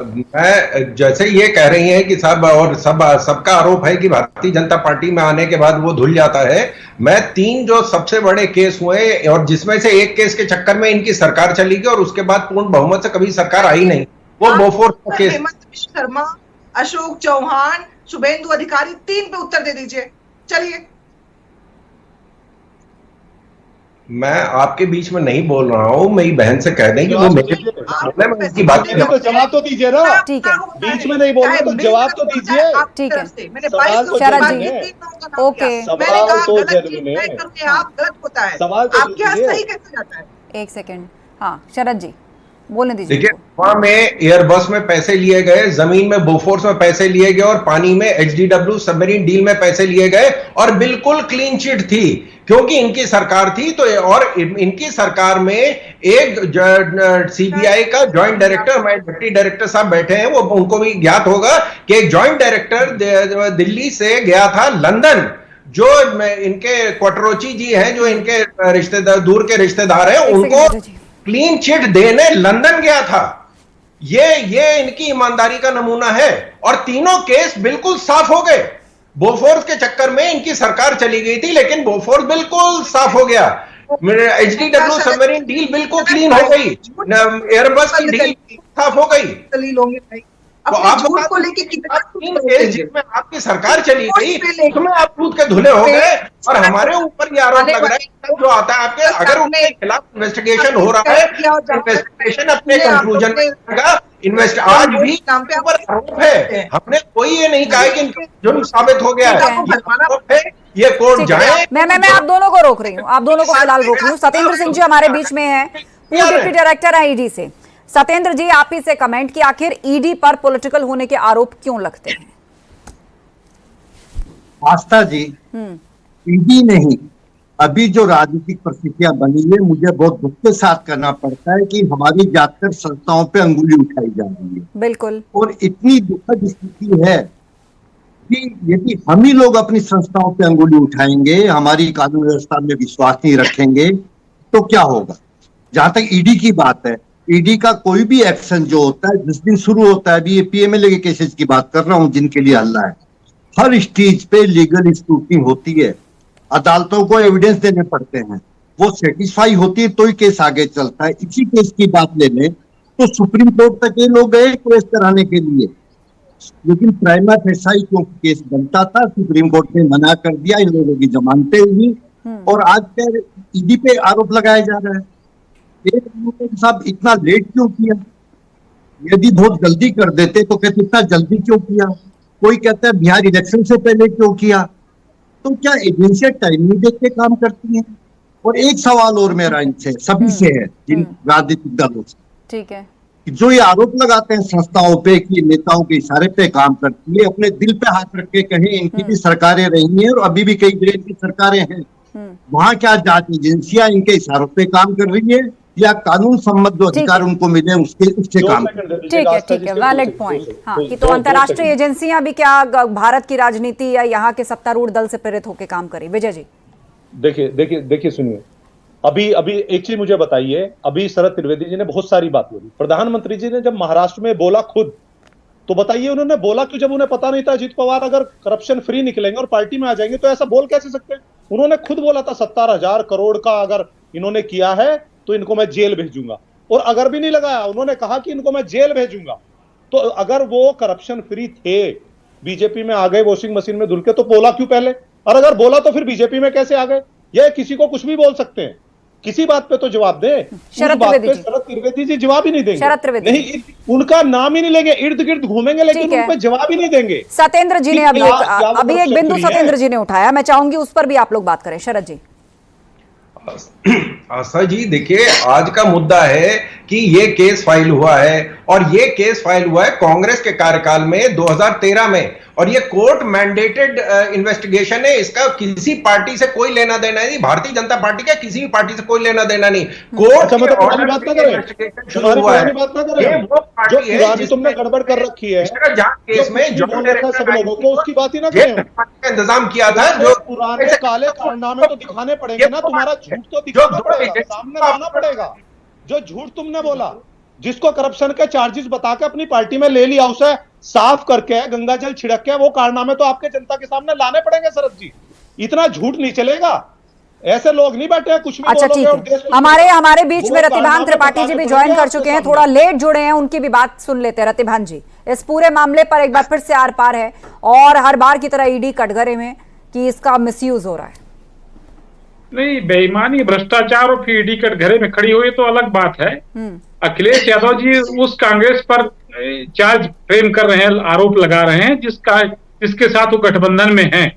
मैं जैसे ये कह रही हैं कि सबका आरोप है कि भारतीय जनता पार्टी में आने के बाद वो धुल जाता है। मैं तीन जो सबसे बड़े केस हुए और जिसमें से एक केस के चक्कर में इनकी सरकार चली गई और उसके बाद पूर्ण बहुमत से कभी सरकार आई नहीं, वो बोफोर्स का केस। हेमंत बिश्व शर्मा, अशोक चौहान, शुभेंदु अधिकारी, 3 पे उत्तर दे दीजिए। चलिए। मैं आपके बीच में नहीं बोल रहा हूं, मेरी बहन से कह दें कि वो मेरे की बात तो जवाब तो दीजिए ना। ठीक है, बीच में नहीं बोल रहे तो जवाब तो दीजिए। ठीक है, सवाल तो शरद जेन्युइन जी, है। ओके, सवाल तो जेन्युइन है। आप गलत होता है, सवाल तो आपके यहाँ दीजिए। सही कैसे जाता है? एक सेकंड। हाँ शरद जी, बोलने दीजिए। देखिए, गोवा में एयरबस में पैसे लिए गए, जमीन में बोफोर्स में पैसे लिए गए और पानी में एचडीडब्ल्यू सबमरीन डील में पैसे लिए गए और बिल्कुल क्लीन चिट थी क्योंकि इनकी सरकार थी। तो और इनकी सरकार में एक सीबीआई का जॉइंट डायरेक्टर, हमारे डिप्टी डायरेक्टर साहब बैठे हैं, वो उनको भी ज्ञात होगा कि एक जॉइंट डायरेक्टर दिल्ली से गया था लंदन, जो इनके क्वाटरोची जी हैं, जो इनके रिश्तेदार, दूर के रिश्तेदार हैं, उनको क्लीन चिट देने लंदन गया था। ये इनकी ईमानदारी का नमूना है और तीनों केस बिल्कुल साफ हो गए। बोफोर्स के चक्कर में इनकी सरकार चली गई थी, लेकिन बोफोर्स बिल्कुल साफ हो गया। एचडीडब्ल्यू सबमरीन डील बिल्कुल क्लीन हो गई, एयरबस की डील साफ हो गई। दलील होंगे भाई, तो अपने आप झूठ को लेके कितना तीन केस जिसमें आपकी सरकार चली गई, उसमें आप दूध के धुले हो गए और हमारे ऊपर ये आरोप लग रहा है जो आता है आपके, अगर उनके खिलाफ इन्वेस्टिगेशन हो रहा है, इन्वेस्टिगेशन अपने कंक्लूजन में आएगा। आज भी ऊपर आरोप है, हमने कोई ये नहीं कहा कि इनका जुर्म साबित हो गया है, ये कोर्ट जाए। मैं आप दोनों को रोक रही हूँ, आप दोनों को फिलहाल रोक रही हूँ। सत्येंद्र सिंह जी हमारे बीच में है, पूर्व डिप्टी डायरेक्टर है ईडी से। सत्येंद्र जी, आप ही से कमेंट कि आखिर ईडी पर पॉलिटिकल होने के आरोप क्यों लगते हैं? आस्था जी, ईडी नहीं, अभी जो राजनीतिक परिस्थितियां बनी है, मुझे बहुत दुख के साथ करना पड़ता है कि हमारी जाकर संस्थाओं पे अंगुली उठाई जा रही है। बिल्कुल। और इतनी दुखद स्थिति है कि यदि हम ही लोग अपनी संस्थाओं पे अंगुली उठाएंगे, हमारी कानून व्यवस्था में विश्वास नहीं रखेंगे, तो क्या होगा। जहां तक ईडी की बात है, ईडी का कोई भी एक्शन जो होता है, जिस दिन शुरू होता है, अभी ये पीएमएलए के केसेस की बात कर रहा हूं जिनके लिए हल्ला है, हर स्टेज पे लीगल स्क्रूटनी होती है, अदालतों को एविडेंस देने पड़ते हैं, वो सेटिस्फाई होती है तो ही केस आगे चलता है। इसी केस की बात ले लें तो सुप्रीम कोर्ट तक ये लोग गए केस कराने के लिए, लेकिन प्राइमा फेसाई क्योंकि केस बनता था, सुप्रीम कोर्ट ने मना कर दिया, इन लोगों की जमानतें हुई और आज फिर ईडी पे आरोप लगाया जा रहा है। साहब इतना लेट क्यों किया? यदि बहुत जल्दी कर देते तो कहते इतना जल्दी क्यों किया? कोई कहता है बिहार इलेक्शन से पहले क्यों किया? तो क्या एजेंसियां टाइम नहीं देख के काम करती हैं? और एक सवाल और मेरा इनसे सभी से है, जिन राजनीतिक दलों से, ठीक है, जो ये आरोप लगाते हैं संस्थाओं पे कि नेताओं के इशारे पे काम करती है, अपने दिल पे हाथ रख के कहें इनकी भी सरकारें रही हैं और अभी भी कई जगह की सरकारें हैं, वहां क्या जांच एजेंसियां इनके इशारों पे काम कर रही है या कानून सम्मत जो अधिकार उनको मिले उससे काम? ठीक है, वैलिड पॉइंट। हाँ, कि तो अंतर्राष्ट्रीय एजेंसियां भी क्या भारत की राजनीति या यहाँ के सत्तारूढ़ दल से प्रेरित होकर काम करें? विजय जी, देखिए सुनिए, अभी एक चीज मुझे बताइए, अभी शरद त्रिवेदी जी ने बहुत सारी बात बोली, प्रधानमंत्री जी ने जब महाराष्ट्र में बोला खुद, तो बताइए उन्होंने बोला क्यों जब उन्हें पता नहीं था अजीत पवार अगर करप्शन फ्री निकलेंगे और पार्टी में आ जाएंगे तो ऐसा बोल कैसे सकते हैं? उन्होंने खुद बोला था 70,000 करोड़ का अगर इन्होंने किया है तो इनको मैं जेल भेजूंगा, और अगर भी नहीं लगाया उन्होंने कहा कि इनको मैं जेल भेजूंगा। तो अगर वो करप्शन फ्री थे, बीजेपी में आ गए वॉशिंग मशीन में धुल के, तो बोला क्यों पहले? और अगर बोला तो फिर बीजेपी में कैसे आ गए? ये किसी को कुछ भी बोल सकते हैं, किसी बात पे तो जवाब दे। शरद त्रिवेदी जी जवाब ही नहीं देंगे, शरद त्रिवेदी नहीं, उनका नाम ही नहीं लेंगे, इर्द गिर्द घूमेंगे लेकिन उन पे जवाब ही नहीं देंगे। सत्येंद्र जी ने अभी एक बिंदु सत्येंद्र जी ने उठाया, मैं चाहूंगी उस पर भी आप लोग बात करें। शरद जी। आस्था जी, देखिए, आज का मुद्दा है कि ये केस फाइल हुआ है और ये केस फाइल हुआ है कांग्रेस के कार्यकाल में 2013 में, और ये कोर्ट मैंडेटेड इन्वेस्टिगेशन है। इसका किसी पार्टी से कोई लेना देना नहीं, भारतीय जनता पार्टी का किसी भी पार्टी से कोई लेना देना नहीं। कोर्ट बात ना करें, जो तुमने गड़बड़ कर रखी है केस में जो सब लोगों को, उसकी बात ही ना करें। इंतजाम किया था, जो पुराने काले कारनामे तो दिखाने पड़ेंगे ना, तुम्हारा झूठ तो दिखाना पड़ेगा, सामने लाना पड़ेगा। जो झूठ तुमने बोला जिसको करप्शन के चार्जेस बता के अपनी पार्टी में ले लिया, उसे साफ करके गंगा जल छिड़क के वो कारनामे तो आपके जनता के सामने लाने पड़ेंगे शरद जी। इतना झूठ नहीं चलेगा, ऐसे लोग नहीं बैठे हैं कुछ भी अच्छा ठीक है, हमारे बीच में रतिभान त्रिपाठी जी भी ज्वाइन कर चुके हैं, थोड़ा लेट जुड़े हैं, उनकी भी बात सुन लेते हैं। रतिभान जी, इस पूरे मामले पर एक बार फिर से आर पार है और हर बार की तरह ईडी कटघरे में कि इसका मिसयूज हो रहा है। नहीं, बेईमानी भ्रष्टाचार और फिर ईडी कटघरे में खड़ी हुई तो अलग बात है। अखिलेश यादव जी उस कांग्रेस पर चार्ज फ्रेम कर रहे हैं, आरोप लगा रहे हैं जिसके साथ वो गठबंधन में हैं।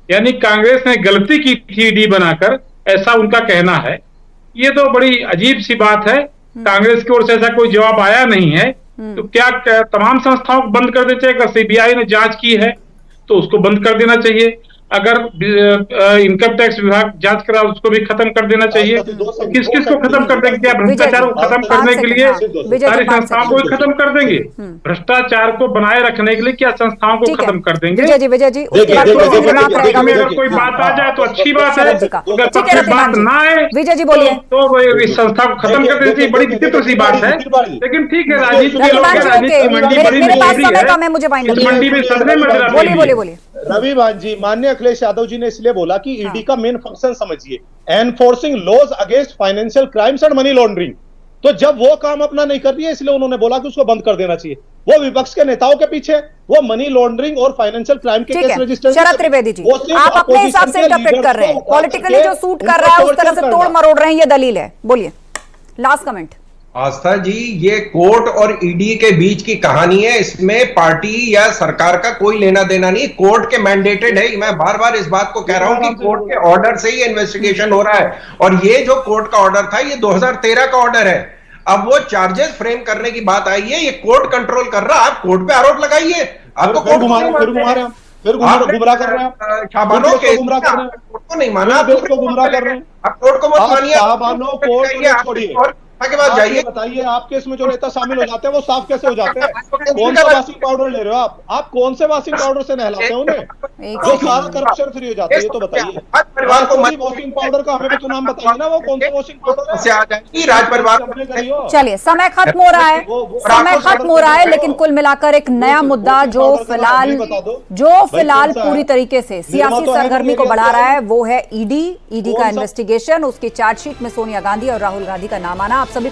यानी कांग्रेस ने गलती की थी ईडी बनाकर, ऐसा उनका कहना है। ये तो बड़ी अजीब सी बात है। कांग्रेस की ओर से ऐसा कोई जवाब आया नहीं है, तो क्या तमाम संस्थाओं को बंद कर देना चाहिए? अगर सीबीआई ने जांच की है तो उसको बंद कर देना चाहिए, अगर इनकम टैक्स विभाग जांच करा उसको भी खत्म कर देना चाहिए। किस किस को खत्म कर देंगे? क्या भ्रष्टाचार को खत्म करने के लिए सारी संस्थाओं को खत्म कर देंगे? भ्रष्टाचार को बनाए रखने के लिए क्या संस्थाओं को खत्म कर देंगे? विजय जी अगर कोई बात आ जाए तो अच्छी बात है, अगर बात ना आए विजय जी बोलिए तो इस संस्था को खत्म कर देनी चाहिए। बड़ी विचित्र सी बात है, लेकिन ठीक है, राजनीति के लोग मंडी में सदमे में बोलिए। रवि भान जी, माननीय अखिलेश यादव जी ने इसलिए बोला कि ईडी का मेन फंक्शन समझिए, enforcing laws against financial crimes and money laundering. तो जब वो काम अपना नहीं कर रही है, इसलिए उन्होंने बोला कि उसको बंद कर देना चाहिए। वो विपक्ष के नेताओं के पीछे वो मनी लॉन्ड्रिंग और फाइनेंशियल क्राइम के केस रजिस्टर। शरद त्रिवेदी जी, आप अपने हिसाब से इंटरप्रेट कर रहे हैं, पॉलिटिकली जो सूट कर रहा है उस तरह से तोड़ मरोड़ रहे हैं, ये दलील है। बोलिए, लास्ट कमेंट। आस्था जी, ये कोर्ट और ईडी के बीच की कहानी है, इसमें पार्टी या सरकार का कोई लेना देना नहीं। कोर्ट के मैंडेटेड है, मैं बार बार इस बात को कह रहा हूं कि कोर्ट के ऑर्डर से ही इन्वेस्टिगेशन हो रहा है। और ये जो कोर्ट का ऑर्डर था, ये 2013 का ऑर्डर है। अब वो चार्जेस फ्रेम करने की बात आई है, ये कोर्ट कंट्रोल कर रहा है। आप कोर्ट पे आरोप लगाइए, आपको कोर्ट गुमराह कर रहे हैं, शाबानो के कोर्ट को नहीं माना, देश को गुमराह कर रहे हैं। आप कोर्ट को मत मानिए, शाबानो कोर्ट छोड़िए, के बाद जाइए। बताइए, आपके इसमें जो नेता शामिल हो जाते हैं वो साफ कैसे हो जाते हैं? कौन सा वॉशिंग पाउडर ले रहे हो आप कौन से वॉशिंग पाउडर से नहलाते हैं उन्हें, जो सारा करप्शन फ्री हो जाते हैं? ये तो बताइए। परिवार को वॉशिंग पाउडर का हमें भी तो नाम बताइए ना, वो कौन सा वॉशिंग पाउडर से आ जाएगी राज परिवार। चलिए, समय खत्म हो रहा है, लेकिन कुल मिलाकर एक नया मुद्दा जो फिलहाल पूरी तरीके से सियासी सरगर्मी को बढ़ा रहा है, वो है ईडी का इन्वेस्टिगेशन। उसकी चार्जशीट में सोनिया गांधी और राहुल गांधी का नाम आना। आप सभी